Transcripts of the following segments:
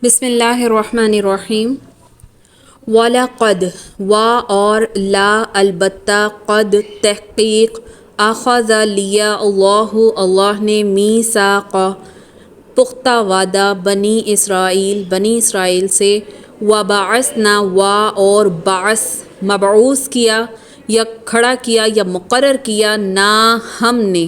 بسم اللہ الرحمن الرحیم۔ وَلَقَدْ وا اور لا البتہ قد تحقیق اخذ لیا اللہ نے میثاق پختہ وعدہ بنی اسرائیل سے وبعثنا اور بعث مبعوث کیا یا کھڑا کیا یا مقرر کیا نا ہم نے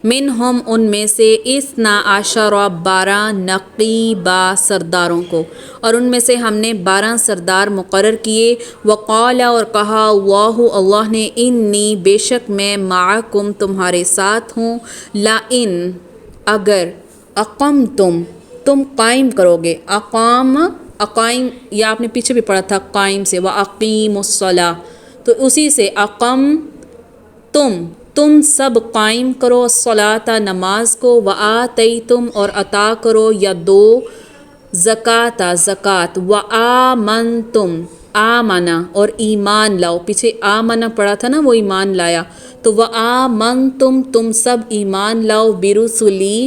منہم ان میں سے 12 نقیبا سرداروں کو، اور ان میں سے ہم نے 12 سردار مقرر کیے۔ وقال اور کہا اللہ نے انی بے شک میں معکم تمہارے ساتھ ہوں، لئن اگر اقمتم تم قائم کرو گے، اقائم یا آپ نے پیچھے بھی پڑھا تھا قائم سے، واقیموا الصلاۃ، تو اسی سے اقم تم سب قائم کرو الصلاۃ نماز کو، وآتیتم اور عطا کرو یا دو زکوٰۃ، وآمنتم آمنا اور ایمان لاؤ، پیچھے آمنا پڑھا تھا نا، وہ ایمان لایا، تو وآمنتم تم سب ایمان لاؤ برسلی،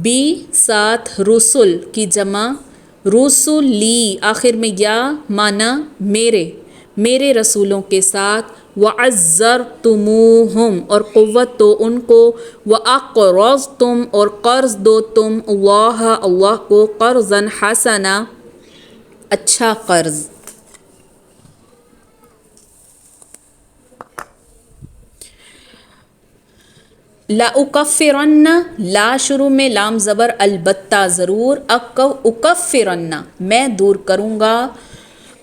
بی ساتھ رسل کی جمع رسلی، آخر میں یا مانا میرے رسولوں کے ساتھ، وعزرتموہم اور قوت دو ان کو، واقرضتم اور قرض دو تم اللہ کو، قرضا حسنا اچھا قرض۔ لَأُكَفِّرَنَّ لا شروع میں لام زبر البتہ ضرور، اکفرن میں دور کروں گا،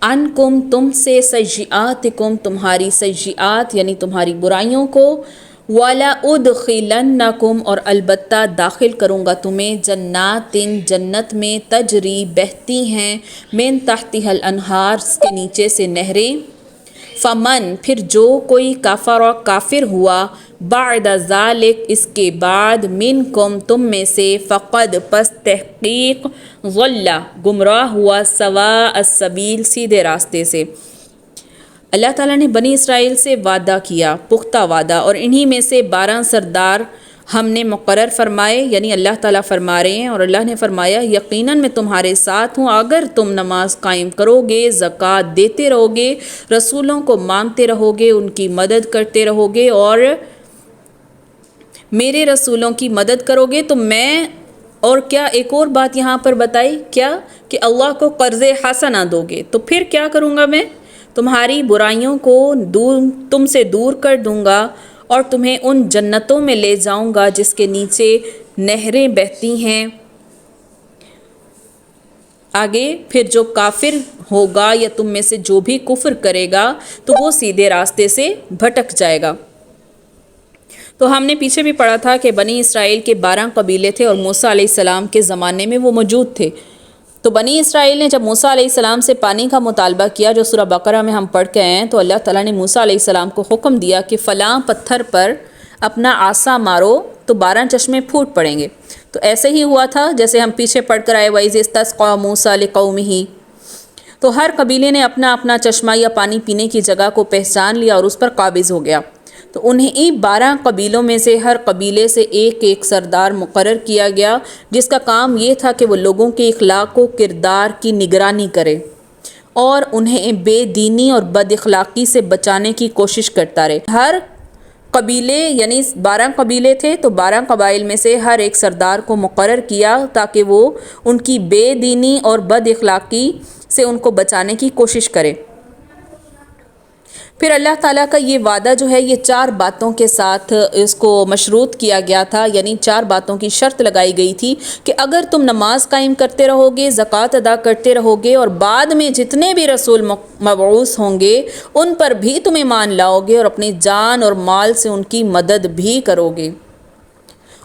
عنکم تم سے، سیئاتکم تمہاری سیئات یعنی تمہاری برائیوں کو، وَلَأُدْخِلَنَّکم اور البتہ داخل کروں گا تمہیں، جنت میں تجری بہتی ہیں، من تحتها الانہار اس کے نیچے سے نہریں، فمن پھر جو کوئی کافر ہوا، بعد ذالک اس کے بعد، منکم تم میں سے، فقد پس تحقیق، ضل گمراہ ہوا، سواء السبیل سیدھے راستے سے۔ اللہ تعالیٰ نے بنی اسرائیل سے وعدہ کیا، پختہ وعدہ، اور انہی میں سے 12 سردار ہم نے مقرر فرمائے، یعنی اللہ تعالیٰ فرما رہے ہیں، اور اللہ نے فرمایا یقیناً میں تمہارے ساتھ ہوں اگر تم نماز قائم کرو گے، زکوٰۃ دیتے رہو گے، رسولوں کو مانتے رہو گے، ان کی مدد کرتے رہو گے، اور میرے رسولوں کی مدد کرو گے تو میں، اور کیا ایک اور بات یہاں پر بتائی، کیا کہ اللہ کو قرض حسنہ دو گے، تو پھر کیا کروں گا میں، تمہاری برائیوں کو تم سے دور کر دوں گا، اور تمہیں ان جنتوں میں لے جاؤں گا جس کے نیچے نہریں بہتی ہیں۔ آگے پھر جو کافر ہوگا یا تم میں سے جو بھی کفر کرے گا تو وہ سیدھے راستے سے بھٹک جائے گا۔ تو ہم نے پیچھے بھی پڑھا تھا کہ بنی اسرائیل کے 12 قبیلے تھے، اور موسیٰ علیہ السلام کے زمانے میں وہ موجود تھے۔ تو بنی اسرائیل نے جب موسیٰ علیہ السلام سے پانی کا مطالبہ کیا، جو سورہ بقرہ میں ہم پڑھ کے آئے ہیں، تو اللہ تعالیٰ نے موسیٰ علیہ السلام کو حکم دیا کہ فلاں پتھر پر اپنا عصا مارو تو 12 چشمے پھوٹ پڑیں گے۔ تو ایسے ہی ہوا تھا جیسے ہم پیچھے پڑھ کر آئے، وَإِذِ اسْتَسْقَىٰ مُوسَىٰ لِقَوْمِهِ، تو ہر قبیلے نے اپنا اپنا چشمہ یا پانی پینے کی جگہ کو پہچان لیا اور اس پر قابض ہو گیا۔ تو انہیں 12 قبیلوں میں سے ہر قبیلے سے ایک سردار مقرر کیا گیا، جس کا کام یہ تھا کہ وہ لوگوں کے اخلاق و کردار کی نگرانی کرے اور انہیں بے دینی اور بد اخلاقی سے بچانے کی کوشش کرتا رہے۔ ہر قبیلے یعنی 12 قبیلے تھے، تو 12 قبائل میں سے ہر ایک سردار کو مقرر کیا تاکہ وہ ان کی بے دینی اور بد اخلاقی سے ان کو بچانے کی کوشش کرے۔ پھر اللہ تعالیٰ کا یہ وعدہ جو ہے یہ 4 باتوں کے ساتھ اس کو مشروط کیا گیا تھا، یعنی 4 باتوں کی شرط لگائی گئی تھی کہ اگر تم نماز قائم کرتے رہو گے، زکوٰۃ ادا کرتے رہو گے، اور بعد میں جتنے بھی رسول مبعوث ہوں گے ان پر بھی تم ایمان لاؤ گے، اور اپنی جان اور مال سے ان کی مدد بھی کرو گے،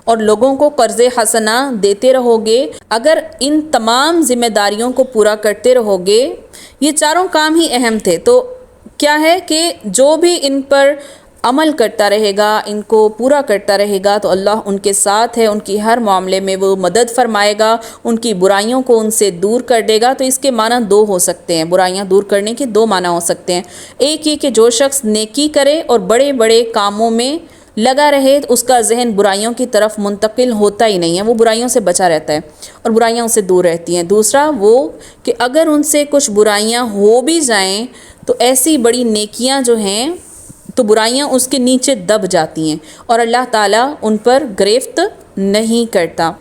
اور لوگوں کو قرض حسنہ دیتے رہو گے، اگر ان تمام ذمہ داریوں کو پورا کرتے رہو گے، یہ چاروں کام ہی اہم تھے۔ تو کیا ہے کہ جو بھی ان پر عمل کرتا رہے گا، ان کو پورا کرتا رہے گا، تو اللہ ان کے ساتھ ہے، ان کی ہر معاملے میں وہ مدد فرمائے گا، ان کی برائیوں کو ان سے دور کر دے گا۔ تو اس کے معنی 2 ہو سکتے ہیں، برائیاں دور کرنے کے 2 معنی ہو سکتے ہیں۔ ایک یہ کہ جو شخص نیکی کرے اور بڑے بڑے کاموں میں لگا رہے تو اس کا ذہن برائیوں کی طرف منتقل ہوتا ہی نہیں ہے، وہ برائیوں سے بچا رہتا ہے اور برائیاں اس سے دور رہتی ہیں۔ دوسرا وہ کہ اگر ان سے کچھ برائیاں ہو بھی جائیں تو ایسی بڑی نیکیاں جو ہیں تو برائیاں اس کے نیچے دب جاتی ہیں اور اللہ تعالیٰ ان پر گرفت نہیں کرتا۔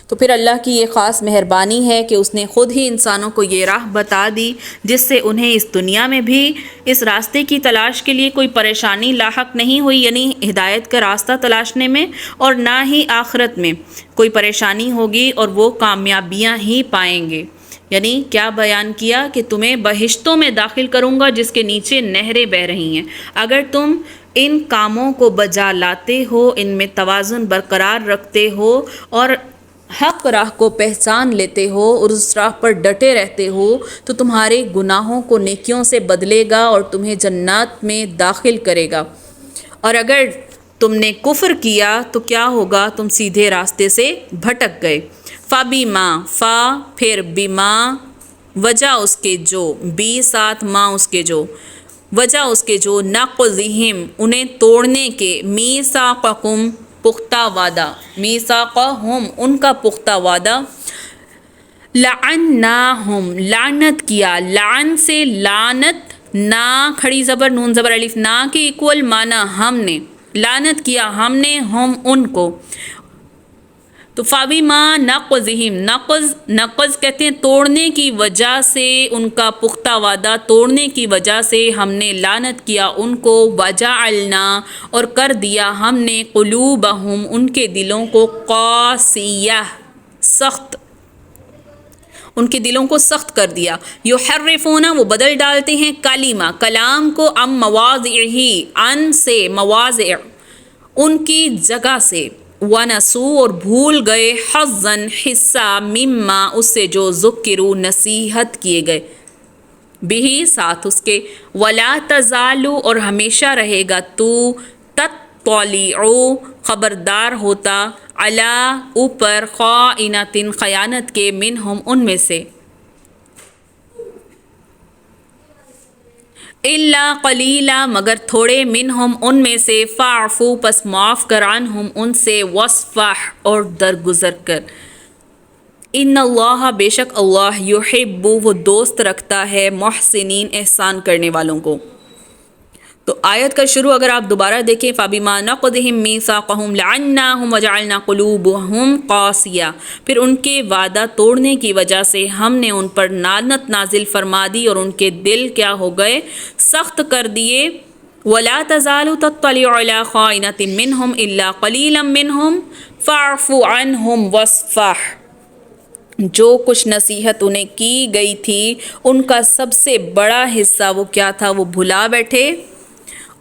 تو پھر اللہ کی یہ خاص مہربانی ہے کہ اس نے خود ہی انسانوں کو یہ راہ بتا دی جس سے انہیں اس دنیا میں بھی اس راستے کی تلاش کے لیے کوئی پریشانی لاحق نہیں ہوئی، یعنی ہدایت کا راستہ تلاشنے میں، اور نہ ہی آخرت میں کوئی پریشانی ہوگی اور وہ کامیابیاں ہی پائیں گے۔ یعنی کیا بیان کیا کہ تمہیں بہشتوں میں داخل کروں گا جس کے نیچے نہریں بہہ رہی ہیں اگر تم ان کاموں کو بجا لاتے ہو، ان میں توازن برقرار رکھتے ہو اور حق راہ کو پہچان لیتے ہو اور اس راہ پر ڈٹے رہتے ہو تو تمہارے گناہوں کو نیکیوں سے بدلے گا اور تمہیں جنات میں داخل کرے گا، اور اگر تم نے کفر کیا تو کیا ہوگا، تم سیدھے راستے سے بھٹک گئے۔ فَبِمَا فا پھر بِمَا وجہ اس کے جو، بی ساتھ ماں اس کے جو، وجہ اس کے جو، نقضہم انہیں توڑنے کے، میثاقکم پختہ وعدہ، میثاقہم ان کا پختہ وعدہ، لعناہم لعنت کیا، لعن سے لعنت، نا کھڑی زبر نون زبر الف نا کے ایکول معنی ہم نے، لعنت کیا ہم نے ہم ان کو۔ تو فَبِمَا نَقْضِهِمْ، نقض کہتے ہیں توڑنے کی وجہ سے، ان کا پختہ وعدہ توڑنے کی وجہ سے ہم نے لعنت کیا ان کو، وَجَعَلْنَا اور کر دیا ہم نے، قُلُوبَهُمْ ان کے دلوں کو، قاسیہ سخت، ان کے دلوں کو سخت کر دیا، یحرفون وہ بدل ڈالتے ہیں، کلمہ کلام کو، مواضعہ ان سے، مواضع ان کی جگہ سے، وَنَسُوا اور بھول گئے، حظًا حصہ، مما اس سے جو، ذکروا نصیحت کیے گئے، بھی ساتھ اس کے، وَلَا تَزَالُ اور ہمیشہ رہے گا تو، تطلع خبردار ہوتا، علی اوپر، خائنۃ خیانت کے، منہم ان میں سے، الا قلیلا مگر تھوڑے، منہم ان میں سے، فاعفو پس معاف کر، عنہم ان سے، وصفح اور درگزر کر، ان اللہ بے شک اللہ، یحب وہ دوست رکھتا ہے، محسنین احسان کرنے والوں کو۔ تو آیت کا شروع اگر آپ دوبارہ دیکھیں، فَبِمَا نَقْضِهِم مِّيثَاقَهُمْ لَعَنَّاهُمْ وَجَعَلْنَا قُلُوبَهُمْ قَاسِيَةً پھر ان کے وعدہ توڑنے کی وجہ سے ہم نے ان پر لعنت نازل فرما دی اور ان کے دل کیا ہو گئے، سخت کر دیے، وَلَا تَزَالُ تَطَّلِعُ عَلَىٰ خَائِنَةٍ مِّنْهُمْ إِلَّا قَلِيلًا مِّنْهُمْ فَاعْفُ عَنْهُمْ وَاصْفَحْ جو کچھ نصیحت انہیں کی گئی تھی ان کا سب سے بڑا حصہ وہ کیا تھا، وہ بھلا بیٹھے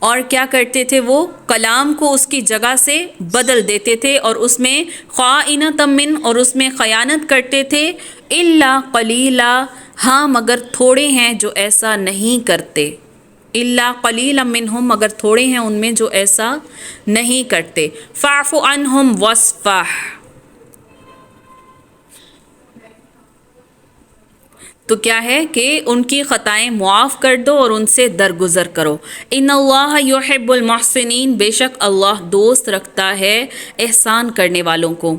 اور کیا کرتے تھے، وہ کلام کو اس کی جگہ سے بدل دیتے تھے اور اس میں خائنۃ من اور اس میں خیانت کرتے تھے، الا قلیلا ہاں مگر تھوڑے ہیں جو ایسا نہیں کرتے، الا قلیلا منہم مگر تھوڑے ہیں ان میں جو ایسا نہیں کرتے، فاعف عنہم واصفح تو کیا ہے کہ ان کی خطائیں معاف کر دو اور ان سے درگزر کرو، ان اللہ یحب المحسنین بے شک اللہ دوست رکھتا ہے احسان کرنے والوں کو۔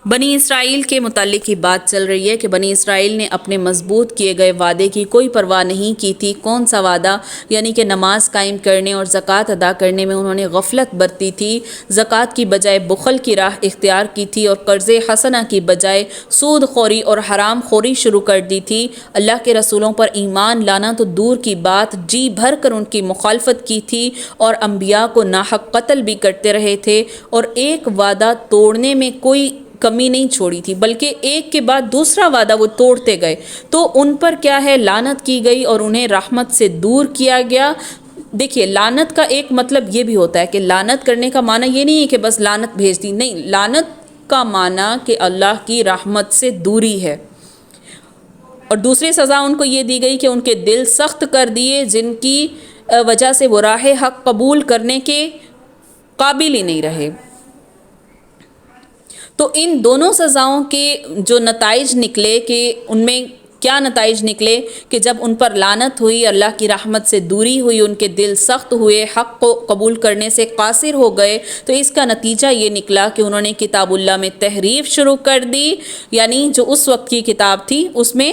بنی اسرائیل کے متعلق ہی بات چل رہی ہے کہ بنی اسرائیل نے اپنے مضبوط کیے گئے وعدے کی کوئی پرواہ نہیں کی تھی۔ کون سا وعدہ؟ یعنی کہ نماز قائم کرنے اور زکوٰۃ ادا کرنے میں انہوں نے غفلت برتی تھی، زکوٰۃ کی بجائے بخل کی راہ اختیار کی تھی اور قرض حسنہ کی بجائے سود خوری اور حرام خوری شروع کر دی تھی، اللہ کے رسولوں پر ایمان لانا تو دور کی بات، جی بھر کر ان کی مخالفت کی تھی اور انبیاء کو ناحق قتل بھی کرتے رہے تھے اور ایک وعدہ توڑنے میں کوئی کمی نہیں چھوڑی تھی، بلکہ ایک کے بعد دوسرا وعدہ وہ توڑتے گئے، تو ان پر کیا ہے، لعنت کی گئی اور انہیں رحمت سے دور کیا گیا۔ دیکھیے لعنت کا ایک مطلب یہ بھی ہوتا ہے کہ لعنت کرنے کا معنی یہ نہیں ہے کہ بس لعنت بھیج دی، نہیں، لعنت کا معنی کہ اللہ کی رحمت سے دوری ہے۔ اور دوسری سزا ان کو یہ دی گئی کہ ان کے دل سخت کر دیے جن کی وجہ سے وہ راہ حق قبول کرنے کے قابل ہی نہیں رہے۔ تو ان دونوں سزاؤں کے جو نتائج نکلے کہ ان میں کیا نتائج نکلے کہ جب ان پر لعنت ہوئی، اللہ کی رحمت سے دوری ہوئی، ان کے دل سخت ہوئے، حق کو قبول کرنے سے قاصر ہو گئے، تو اس کا نتیجہ یہ نکلا کہ انہوں نے کتاب اللہ میں تحریف شروع کر دی، یعنی جو اس وقت کی کتاب تھی اس میں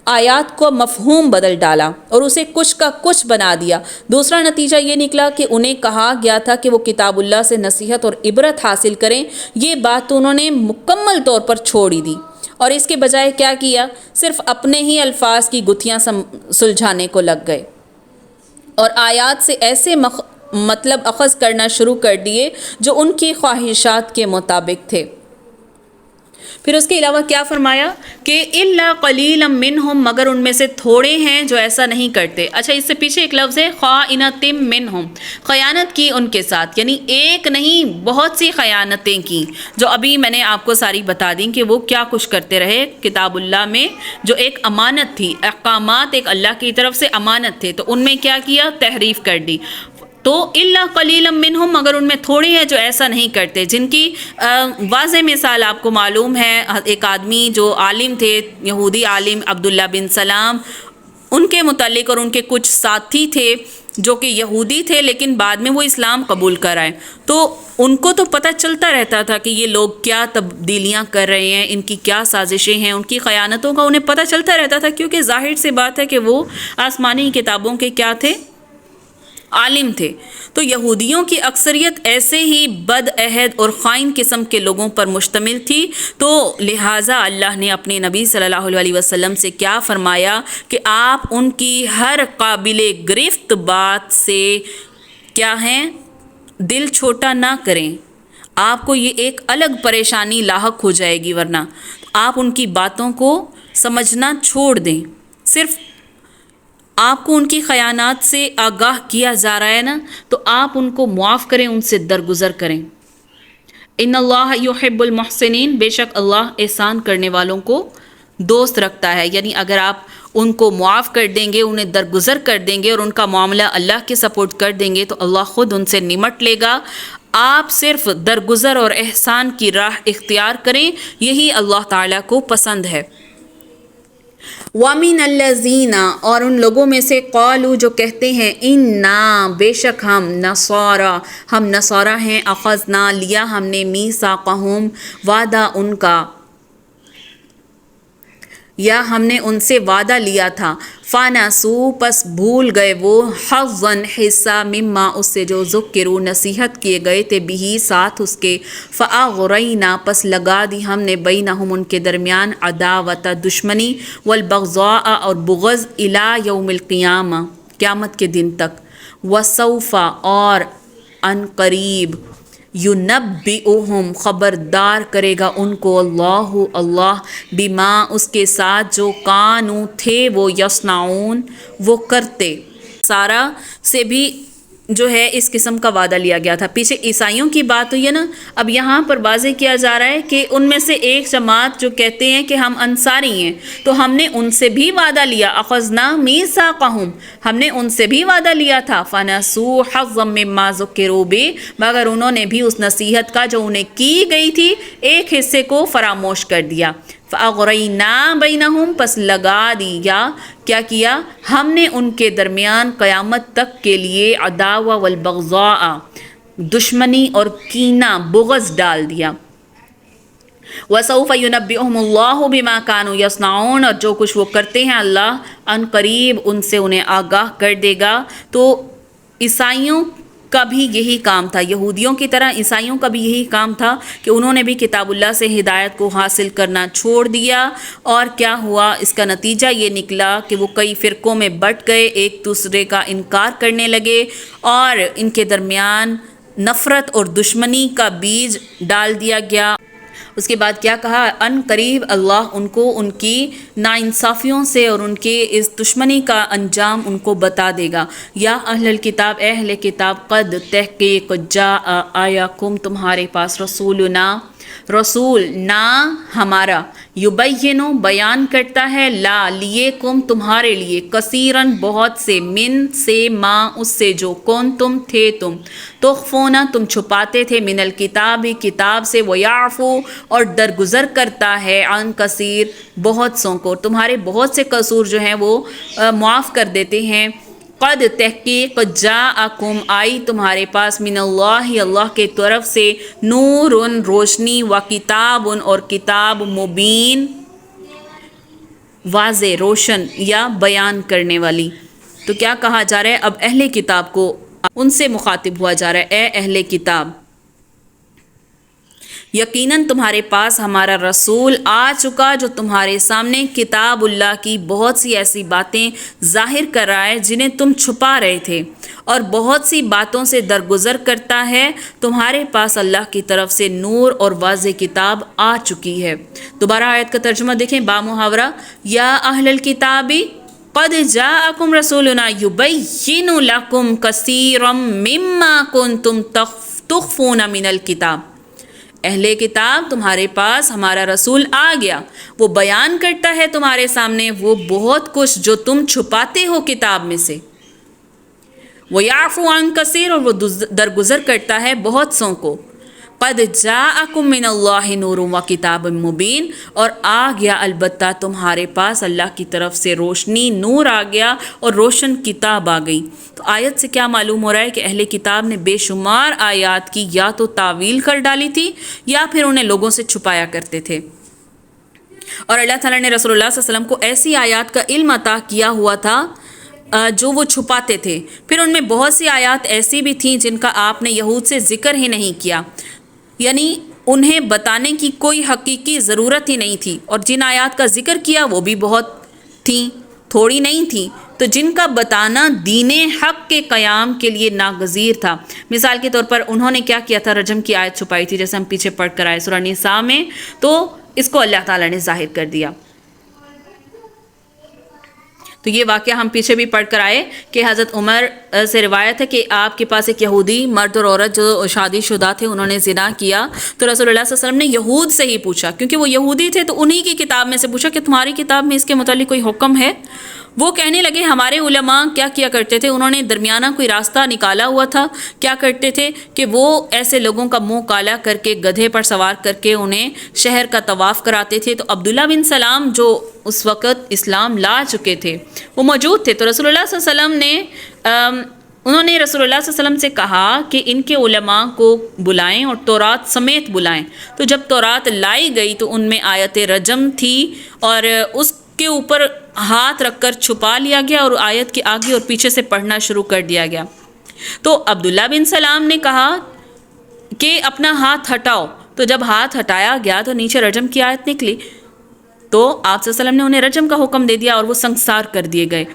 آیات کو مفہوم بدل ڈالا اور اسے کچھ کا کچھ بنا دیا۔ دوسرا نتیجہ یہ نکلا کہ انہیں کہا گیا تھا کہ وہ کتاب اللہ سے نصیحت اور عبرت حاصل کریں، یہ بات تو انہوں نے مکمل طور پر چھوڑ ہی دی، اور اس کے بجائے کیا کیا، صرف اپنے ہی الفاظ کی گتھیاں سلجھانے کو لگ گئے اور آیات سے ایسے مطلب اخذ کرنا شروع کر دیے جو ان کی خواہشات کے مطابق تھے۔ پھر اس کے علاوہ کیا فرمایا کہ الا قلیلا منہم، مگر ان میں سے تھوڑے ہیں جو ایسا نہیں کرتے۔ اچھا، اس سے پیچھے ایک لفظ ہے خائنۃ منہم، خیانت کی ان کے ساتھ، یعنی ایک نہیں بہت سی خیانتیں کی، جو ابھی میں نے آپ کو ساری بتا دیں کہ وہ کیا کچھ کرتے رہے کتاب اللہ میں، جو ایک امانت تھی، احکامات ایک اللہ کی طرف سے امانت تھے، تو ان میں کیا کیا، تحریف کر دی۔ تو الا قلیلا منہم، مگر ان میں تھوڑے ہیں جو ایسا نہیں کرتے، جن کی واضح مثال آپ کو معلوم ہے، ایک آدمی جو عالم تھے، یہودی عالم عبداللہ بن سلام، ان کے متعلق، اور ان کے کچھ ساتھی تھے جو کہ یہودی تھے لیکن بعد میں وہ اسلام قبول کر آئے، تو ان کو تو پتہ چلتا رہتا تھا کہ یہ لوگ کیا تبدیلیاں کر رہے ہیں، ان کی کیا سازشیں ہیں، ان کی خیانتوں کا انہیں پتہ چلتا رہتا تھا، کیونکہ ظاہر سی بات ہے کہ وہ آسمانی کتابوں کے کیا تھے، عالم تھے۔ تو یہودیوں کی اکثریت ایسے ہی بد عہد اور خائن قسم کے لوگوں پر مشتمل تھی، تو لہٰذا اللہ نے اپنے نبی صلی اللہ علیہ وسلم سے کیا فرمایا کہ آپ ان کی ہر قابل گرفت بات سے کیا ہیں، دل چھوٹا نہ کریں، آپ کو یہ ایک الگ پریشانی لاحق ہو جائے گی، ورنہ آپ ان کی باتوں کو سمجھنا چھوڑ دیں، صرف آپ کو ان کی خیانات سے آگاہ کیا جا رہا ہے نا، تو آپ ان کو معاف کریں، ان سے درگزر کریں۔ ان اللہ یحب المحسنین، بے شک اللہ احسان کرنے والوں کو دوست رکھتا ہے، یعنی اگر آپ ان کو معاف کر دیں گے، انہیں درگزر کر دیں گے اور ان کا معاملہ اللہ کے سپورٹ کر دیں گے، تو اللہ خود ان سے نمٹ لے گا۔ آپ صرف درگزر اور احسان کی راہ اختیار کریں، یہی اللہ تعالیٰ کو پسند ہے۔ وَمِنَ الَّذِينَ، اور ان لوگوں میں سے، قالوا جو کہتے ہیں، اِنَّا بے شک ہم، نصارا ہم نصارا ہیں، اخذنا لیا ہم نے، میثاقہم وعدہ ان کا، یا ہم نے ان سے وعدہ لیا تھا، فَنَسُوا پس بھول گئے وہ، حظًا حصہ، مما اس سے جو ذکروا نصیحت کیے گئے تھے، بھی ساتھ اس کے، فَأَغْرَيْنَا پس لگا دی ہم نے، بینہم ان کے درمیان، عداوت دشمنی، والبغضاء اور بغض، الی یوم القیامہ قیامت کے دن تک، وسوف اور ان قریب، ینبئہم خبردار کرے گا ان کو، اللہ بما اس کے ساتھ جو کانوا تھے وہ، یصنعون وہ کرتے۔ سارا سے بھی جو ہے اس قسم کا وعدہ لیا گیا تھا۔ پیچھے عیسائیوں کی بات ہوئی ہے نا، اب یہاں پر واضح کیا جا رہا ہے کہ ان میں سے ایک جماعت جو کہتے ہیں کہ ہم انصاری ہیں، تو ہم نے ان سے بھی وعدہ لیا، اخذنا میثاقہم ہم نے ان سے بھی وعدہ لیا تھا، فنسوا حظا مما ذکروا بہ مگر انہوں نے بھی اس نصیحت کا جو انہیں کی گئی تھی ایک حصے کو فراموش کر دیا، فَأَغْرَيْنَا بَيْنَهُمْ پس لگا دیا، کیا کیا ہم نے ان کے درمیان قیامت تک کے لیے، عداوہ والبغضاء دشمنی اور کینہ، بغض ڈال دیا، وَسَوْفَ يُنَبِّئُهُمُ اللَّهُ بِمَا كَانُوا يَصْنَعُونَ اور جو کچھ وہ کرتے ہیں اللہ ان قریب ان سے انہیں آگاہ کر دے گا۔ تو عیسائیوں کا بھی یہی کام تھا، یہودیوں کی طرح عیسائیوں کا بھی یہی کام تھا کہ انہوں نے بھی کتاب اللہ سے ہدایت کو حاصل کرنا چھوڑ دیا، اور کیا ہوا، اس کا نتیجہ یہ نکلا کہ وہ کئی فرقوں میں بٹ گئے، ایک دوسرے کا انکار کرنے لگے، اور ان کے درمیان نفرت اور دشمنی کا بیج ڈال دیا گیا۔ اس کے بعد کیا کہا، ان قریب اللہ ان کو ان کی ناانصافیوں سے اور ان کے اس دشمنی کا انجام ان کو بتا دے گا۔ یا اہل الکتاب، اہل کتاب، قد تحقیق، جاء آیا کم تمہارے پاس، رسولنا رسول نہ ہمارا، یبینو بیان کرتا ہے، لا لیے کم تمہارے لیے، کثیرن بہت سے، من سے، ما اس سے جو، کون تم تھے تم، تخفونا تم چھپاتے تھے، من الکتاب کتاب سے، ویعفو اور درگزر کرتا ہے، عن کثیر بہت سوں کو، تمہارے بہت سے قصور جو ہیں وہ معاف کر دیتے ہیں۔ قد تحقیق جاءکم آئی تمہارے پاس، من اللہ اللہ کے طرف سے، نور روشنی، و کتاب اور کتاب، مبین واضح روشن یا بیان کرنے والی۔ تو کیا کہا جا رہا ہے؟ اب اہل کتاب کو ان سے مخاطب ہوا جا رہا ہے، اے اہل کتاب یقیناً تمہارے پاس ہمارا رسول آ چکا جو تمہارے سامنے کتاب اللہ کی بہت سی ایسی باتیں ظاہر کر رہا ہے جنہیں تم چھپا رہے تھے، اور بہت سی باتوں سے درگزر کرتا ہے، تمہارے پاس اللہ کی طرف سے نور اور واضح کتاب آ چکی ہے۔ دوبارہ آیت کا ترجمہ دیکھیں، با محاورہ، یا اہل الکتاب قد جاءکم رسولنا یبین لکم کثیرا مما کنتم تخفون من الکتاب، اہل کتاب تمہارے پاس ہمارا رسول آ گیا، وہ بیان کرتا ہے تمہارے سامنے وہ بہت کچھ جو تم چھپاتے ہو کتاب میں سے، وَيَعْفُو عَنْ كَثِيرٍ اور وہ درگزر کرتا ہے بہت سوں کو۔ قد جاءکم من اللہ نور و کتاب مبین، اور آ گیا البتہ تمہارے پاس اللہ کی طرف سے روشنی، نور آ گیا اور روشن کتاب آ گئی۔ تو آیت سے کیا معلوم ہو رہا ہے کہ اہل کتاب نے بے شمار آیات کی یا تو تعویل کر ڈالی تھی یا پھر انہیں لوگوں سے چھپایا کرتے تھے، اور اللہ تعالیٰ نے رسول اللہ صلی اللہ علیہ وسلم کو ایسی آیات کا علم عطا کیا ہوا تھا جو وہ چھپاتے تھے۔ پھر ان میں بہت سی آیات ایسی بھی تھیں جن کا آپ نے یہود سے ذکر ہی نہیں کیا، یعنی انہیں بتانے کی کوئی حقیقی ضرورت ہی نہیں تھی، اور جن آیات کا ذکر کیا وہ بھی بہت تھیں، تھوڑی نہیں تھیں، تو جن کا بتانا دین حق کے قیام کے لیے ناگزیر تھا۔ مثال کے طور پر انہوں نے کیا کیا تھا؟ رجم کی آیت چھپائی تھی، جیسے ہم پیچھے پڑھ کر آئے سورہ نساء میں، تو اس کو اللہ تعالیٰ نے ظاہر کر دیا۔ تو یہ واقعہ ہم پیچھے بھی پڑھ کر آئے کہ حضرت عمر سے روایت ہے کہ آپ کے پاس ایک یہودی مرد اور عورت جو شادی شدہ تھے، انہوں نے زنا کیا، تو رسول اللہ صلی اللہ علیہ وسلم نے یہود سے ہی پوچھا، کیونکہ وہ یہودی تھے، تو انہی کی کتاب میں سے پوچھا کہ تمہاری کتاب میں اس کے متعلق کوئی حکم ہے؟ وہ کہنے لگے ہمارے علماء کیا کیا کرتے تھے، انہوں نے درمیانہ کوئی راستہ نکالا ہوا تھا، کیا کرتے تھے کہ وہ ایسے لوگوں کا منہ کالا کر کے گدھے پر سوار کر کے انہیں شہر کا طواف کراتے تھے۔ تو عبداللہ بن سلام جو اس وقت اسلام لا چکے تھے وہ موجود تھے، تو رسول اللہ صلی اللہ علیہ وسلم نے انہوں نے رسول اللہ صلی اللہ علیہ وسلم سے کہا کہ ان کے علماء کو بلائیں اور تورات سمیت بلائیں۔ تو جب تورات لائی گئی تو ان میں آیت رجم تھی، اور اس کے اوپر ہاتھ رکھ کر چھپا لیا گیا اور آیت کے آگے اور پیچھے سے پڑھنا شروع کر دیا گیا۔ تو عبداللہ بن سلام نے کہا کہ اپنا ہاتھ ہٹاؤ، تو جب ہاتھ ہٹایا گیا تو نیچے رجم کی آیت نکلی، تو آپ صلی اللہ علیہ وسلم نے انہیں رجم کا حکم دے دیا اور وہ سنگسار کر دیے گئے۔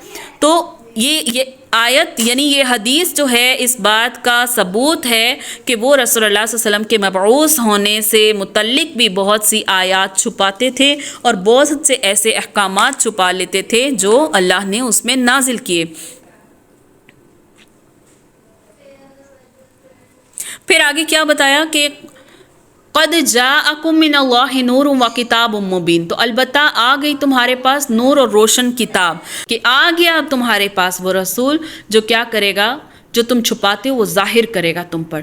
تو یہ آیت یعنی یہ حدیث جو ہے اس بات کا ثبوت ہے کہ وہ رسول اللہ صلی اللہ علیہ وسلم کے مبعوث ہونے سے متعلق بھی بہت سی آیات چھپاتے تھے، اور بہت سے ایسے احکامات چھپا لیتے تھے جو اللہ نے اس میں نازل کیے۔ پھر آگے کیا بتایا کہ قد جاءکم من اللہ نور و کتاب مبین، تو البتہ آ گئی تمہارے پاس نور اور روشن کتاب، کہ آ گیا تمہارے پاس وہ رسول جو کیا کرے گا، جو تم چھپاتے ہو وہ ظاہر کرے گا تم پر،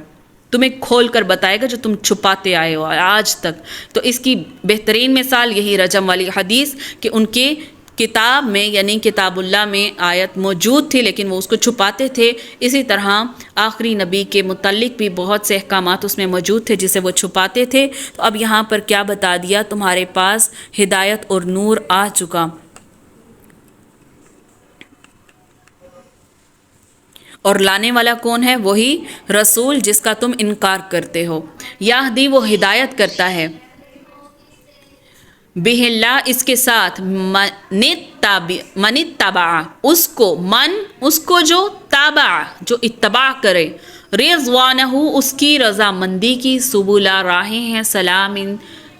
تمہیں کھول کر بتائے گا جو تم چھپاتے آئے ہو آج تک۔ تو اس کی بہترین مثال یہی رجم والی حدیث کہ ان کے کتاب میں یعنی کتاب اللہ میں آیت موجود تھی لیکن وہ اس کو چھپاتے تھے، اسی طرح آخری نبی کے متعلق بھی بہت سے احکامات اس میں موجود تھے جسے وہ چھپاتے تھے۔ تو اب یہاں پر کیا بتا دیا، تمہارے پاس ہدایت اور نور آ چکا، اور لانے والا کون ہے؟ وہی رسول جس کا تم انکار کرتے ہو۔ یہدی وہ ہدایت کرتا ہے، بہ اللہ اس کے ساتھ، من اتبع اس کو جو تابع جو اتباع کرے، رضوانہ اس کی رضامندی کی، سبل راہیں ہیں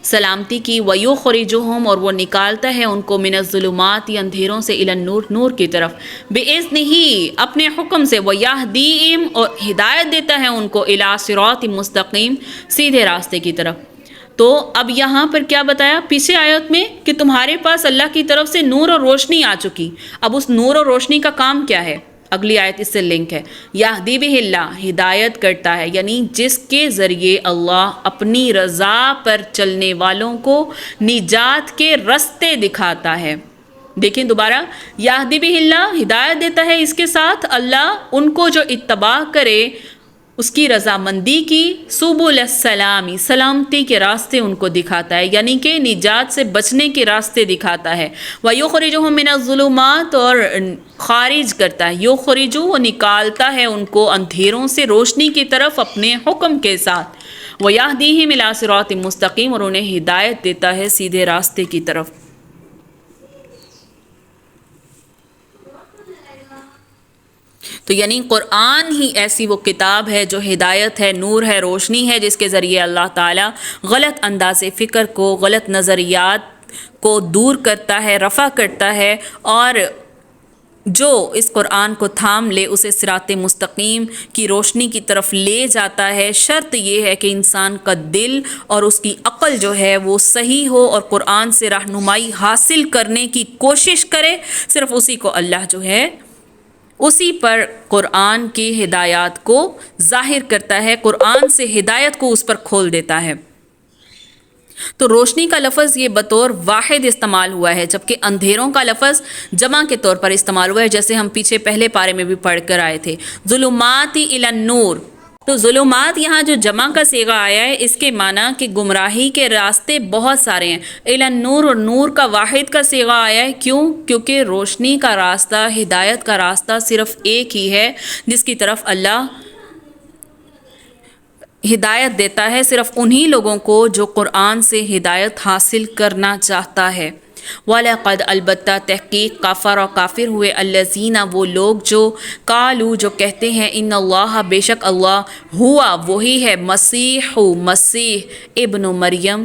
سلامتی کی، ویخرجہم اور وہ نکالتا ہے ان کو، من الظلمات اندھیروں سے، الی النور نور کی طرف، باذنہ اپنے حکم سے، ویہدیہم اور ہدایت دیتا ہے ان کو، الی صراط مستقیم سیدھے راستے کی طرف۔ تو اب یہاں پر کیا بتایا پیچھے آیت میں کہ تمہارے پاس اللہ کی طرف سے نور اور روشنی آ چکی. اب اس نور اور روشنی کا کام کیا ہے؟ اگلی آیت اس سے لنک ہے. یہدی بہ اللہ، ہدایت کرتا ہے، یعنی جس کے ذریعے اللہ اپنی رضا پر چلنے والوں کو نجات کے رستے دکھاتا ہے. دیکھیں دوبارہ، یہدی بہ اللہ، ہدایت دیتا ہے، اس کے ساتھ اللہ ان کو جو اتباع کرے اس کی رضامندی کی، سبل السلامی، سلامتی کے راستے ان کو دکھاتا ہے، یعنی کہ نجات سے بچنے کے راستے دکھاتا ہے. وَيُخْرِجُهُم مِّنَ الظُّلُمَاتِ، اور خارج کرتا ہے، یخرج وہ نکالتا ہے ان کو اندھیروں سے روشنی کی طرف اپنے حکم کے ساتھ. وَيَهْدِيهِمْ إِلَىٰ صِرَاطٍ مُّسْتَقِيمٍ، اور انہیں ہدایت دیتا ہے سیدھے راستے کی طرف. تو یعنی قرآن ہی ایسی وہ کتاب ہے جو ہدایت ہے، نور ہے، روشنی ہے، جس کے ذریعے اللہ تعالیٰ غلط انداز فکر کو، غلط نظریات کو دور کرتا ہے، رفع کرتا ہے، اور جو اس قرآن کو تھام لے اسے صراط مستقیم کی روشنی کی طرف لے جاتا ہے. شرط یہ ہے کہ انسان کا دل اور اس کی عقل جو ہے وہ صحیح ہو اور قرآن سے رہنمائی حاصل کرنے کی کوشش کرے. صرف اسی کو اللہ جو ہے اسی پر قرآن کی ہدایات کو ظاہر کرتا ہے، قرآن سے ہدایت کو اس پر کھول دیتا ہے. تو روشنی کا لفظ یہ بطور واحد استعمال ہوا ہے، جبکہ اندھیروں کا لفظ جمع کے طور پر استعمال ہوا ہے، جیسے ہم پیچھے پہلے پارے میں بھی پڑھ کر آئے تھے. ظلمات الی النور، تو ظلمات یہاں جو جمع کا صیغہ آیا ہے اس کے معنی کہ گمراہی کے راستے بہت سارے ہیں. الی النور، اور نور کا واحد کا صیغہ آیا ہے. کیوں؟ کیونکہ روشنی کا راستہ، ہدایت کا راستہ صرف ایک ہی ہے جس کی طرف اللہ ہدایت دیتا ہے، صرف انہی لوگوں کو جو قرآن سے ہدایت حاصل کرنا چاہتا ہے. وَلَقَدْ، البتہ تحقیق، کافر اور کافر ہوئے، الذین، وہ لوگ جو قالوا، جو کہتے ہیں، ان اللہ، بے شک اللہ، ہوا، وہی ہے، مسیح ابن مریم.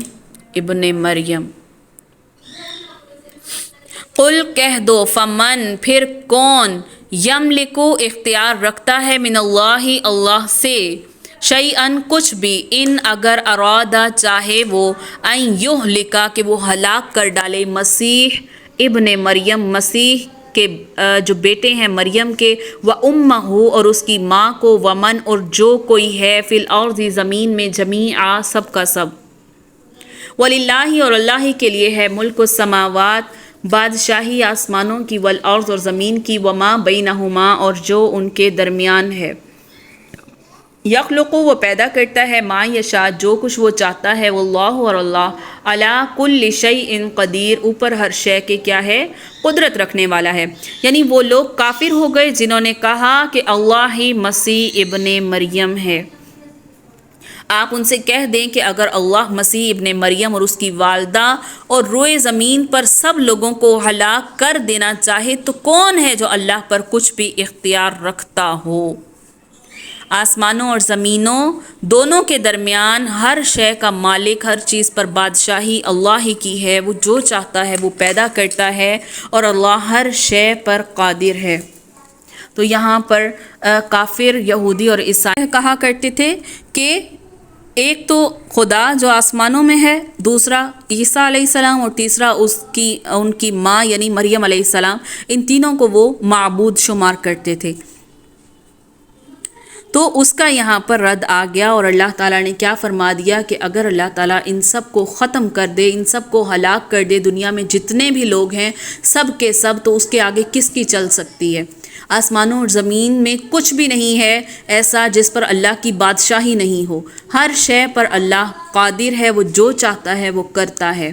قل، کہہ دو، فمن، پھر کون، یملکو، اختیار رکھتا ہے، من اللہ سے، شیئن، کچھ بھی، ان اگر ارادہ چاہے وہ، این یہلکا، کہ وہ ہلاک کر ڈالے، مسیح ابن مریم، مسیح کے جو بیٹے ہیں مریم کے، و امہ، اور اس کی ماں کو، ومن، اور جو کوئی ہے، فی الارض، زمین میں، جمیعا، سب کا سب. وللہ، اور اللہ ہی کے لیے ہے، ملک السماوات، بادشاہی آسمانوں کی، والارض، اور زمین کی، وما بینہما، اور جو ان کے درمیان ہے. یخلق، وہ پیدا کرتا ہے، ما یشاء، جو کچھ وہ چاہتا ہے، واللہ، اور اللہ، علی کل شیء قدیر، اوپر ہر شے کے کیا ہے، قدرت رکھنے والا ہے. یعنی وہ لوگ کافر ہو گئے جنہوں نے کہا کہ اللہ ہی مسیح ابن مریم ہے. آپ ان سے کہہ دیں کہ اگر اللہ مسیح ابن مریم اور اس کی والدہ اور روئے زمین پر سب لوگوں کو ہلاک کر دینا چاہے تو کون ہے جو اللہ پر کچھ بھی اختیار رکھتا ہو. آسمانوں اور زمینوں دونوں کے درمیان ہر شے کا مالک، ہر چیز پر بادشاہی اللہ ہی کی ہے. وہ جو چاہتا ہے وہ پیدا کرتا ہے، اور اللہ ہر شے پر قادر ہے. تو یہاں پر کافر، یہودی اور عیسائی کہا کرتے تھے کہ ایک تو خدا جو آسمانوں میں ہے، دوسرا عیسیٰ علیہ السلام، اور تیسرا ان کی ماں یعنی مریم علیہ السلام. ان تینوں کو وہ معبود شمار کرتے تھے. تو اس کا یہاں پر رد آ گیا، اور اللہ تعالیٰ نے کیا فرما دیا کہ اگر اللہ تعالیٰ ان سب کو ختم کر دے، ان سب کو ہلاک کر دے، دنیا میں جتنے بھی لوگ ہیں سب کے سب، تو اس کے آگے کس کی چل سکتی ہے. آسمانوں اور زمین میں کچھ بھی نہیں ہے ایسا جس پر اللہ کی بادشاہی نہیں ہو. ہر شے پر اللہ قادر ہے، وہ جو چاہتا ہے وہ کرتا ہے.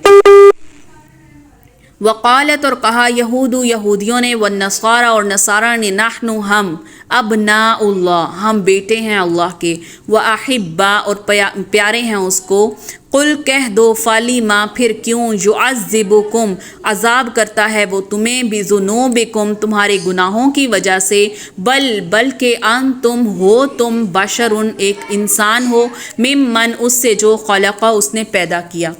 وقالت، اور کہا، یہودیوں نے، والنصارى، اور نصارہ نے، نحن، ہم، ابناء اللہ، ہم بیٹے ہیں اللہ کے، واحباء، اور پیارے ہیں اس کو. قل، کہہ دو، فلما، پھر کیوں، یعذبکم، عذاب کرتا ہے وہ تمہیں، بذنوبکم، تمہارے گناہوں کی وجہ سے، بلکہ انتم، ہو تم، بشر، ایک انسان ہو، ممن، اس سے جو، خلق، اس نے پیدا کیا.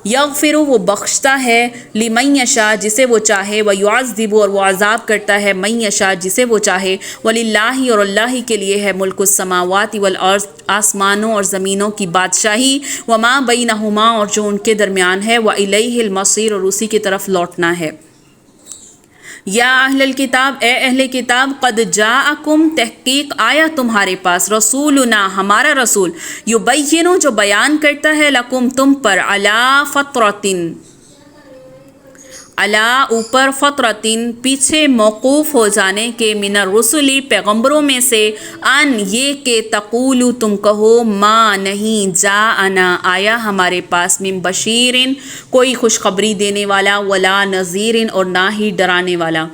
یغفر وہ بخشتا ہے لمن یشاء جسے وہ چاہے، ویعذب اور وہ عذاب کرتا ہے من یشاء جسے وہ چاہے، وللہ اور اللہ ہی کے لیے ہے ملک السماوات والارض آسمانوں اور زمینوں کی بادشاہی، وما بینہما اور جو ان کے درمیان ہے، والیہ المصیر اور اسی کی طرف لوٹنا ہے۔ یا اہل الکتاب اے اہل کتاب قد جاءکم تحقیق آیا تمہارے پاس رسولنا ہمارا رسول یبینو جو بیان کرتا ہے لکم تم پر علی فترتن علی اوپر فترتن پیچھے موقوف ہو جانے کے من الرسلی پیغمبروں میں سے ان یہ کہ تقولو تم کہو ما نہیں جاءنا آیا ہمارے پاس من بشیرن کوئی خوشخبری دینے والا ولا نذیرن اور نہ ہی ڈرانے والا،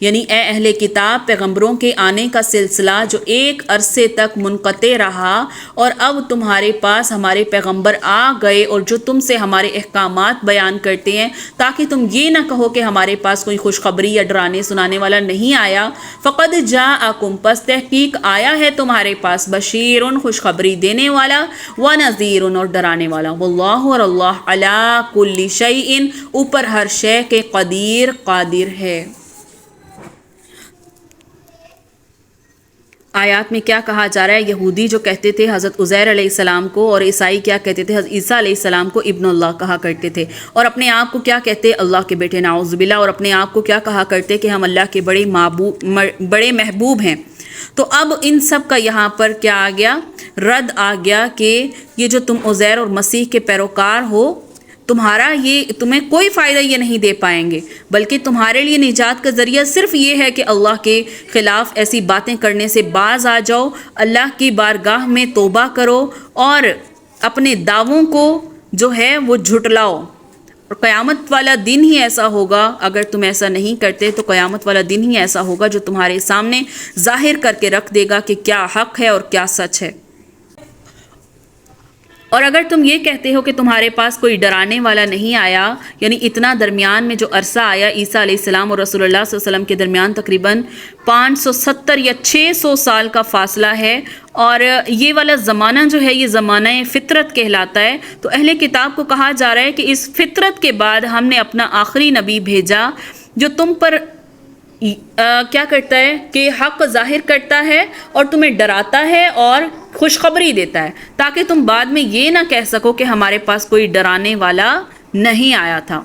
یعنی اے اہل کتاب پیغمبروں کے آنے کا سلسلہ جو ایک عرصے تک منقطع رہا اور اب تمہارے پاس ہمارے پیغمبر آ گئے اور جو تم سے ہمارے احکامات بیان کرتے ہیں تاکہ تم یہ نہ کہو کہ ہمارے پاس کوئی خوشخبری یا ڈرانے سنانے والا نہیں آیا، فقد جاءکم پس تحقیق آیا ہے تمہارے پاس بشیرن خوشخبری دینے والا ونذیرن اور ڈرانے والا، واللہ اور اللہ علی کل شیء اوپر ہر شے کے قادر ہے۔ آیات میں کیا کہا جا رہا ہے؟ یہودی جو کہتے تھے حضرت عزیر علیہ السلام کو، اور عیسائی کیا کہتے تھے؟ حضرت عیسیٰ علیہ السلام کو ابن اللہ کہا کرتے تھے، اور اپنے آپ کو کیا کہتے؟ اللہ کے بیٹے، نعوذ باللہ، اور اپنے آپ کو کیا کہا کرتے کہ ہم اللہ کے بڑے محبوب ہیں۔ تو اب ان سب کا یہاں پر کیا آ گیا؟ رد آ گیا کہ یہ جو تم عزیر اور مسیح کے پیروکار ہو، تمہیں کوئی فائدہ یہ نہیں دے پائیں گے، بلکہ تمہارے لیے نجات کا ذریعہ صرف یہ ہے کہ اللہ کے خلاف ایسی باتیں کرنے سے باز آ جاؤ، اللہ کی بارگاہ میں توبہ کرو اور اپنے دعووں کو جو ہے وہ جھٹلاؤ، اور قیامت والا دن ہی ایسا ہوگا، اگر تم ایسا نہیں کرتے تو قیامت والا دن ہی ایسا ہوگا جو تمہارے سامنے ظاہر کر کے رکھ دے گا کہ کیا حق ہے اور کیا سچ ہے۔ اور اگر تم یہ کہتے ہو کہ تمہارے پاس کوئی ڈرانے والا نہیں آیا، یعنی اتنا درمیان میں جو عرصہ آیا عیسیٰ علیہ السلام اور رسول اللہ صلی اللہ علیہ وسلم کے درمیان تقریباً 570 یا 600 سال کا فاصلہ ہے، اور یہ والا زمانہ جو ہے یہ زمانہ فطرت کہلاتا ہے، تو اہل کتاب کو کہا جا رہا ہے کہ اس فطرت کے بعد ہم نے اپنا آخری نبی بھیجا جو تم پر کیا کرتا ہے کہ حق ظاہر کرتا ہے اور تمہیں ڈراتا ہے اور خوشخبری دیتا ہے، تاکہ تم بعد میں یہ نہ کہہ سکو کہ ہمارے پاس کوئی ڈرانے والا نہیں آیا تھا۔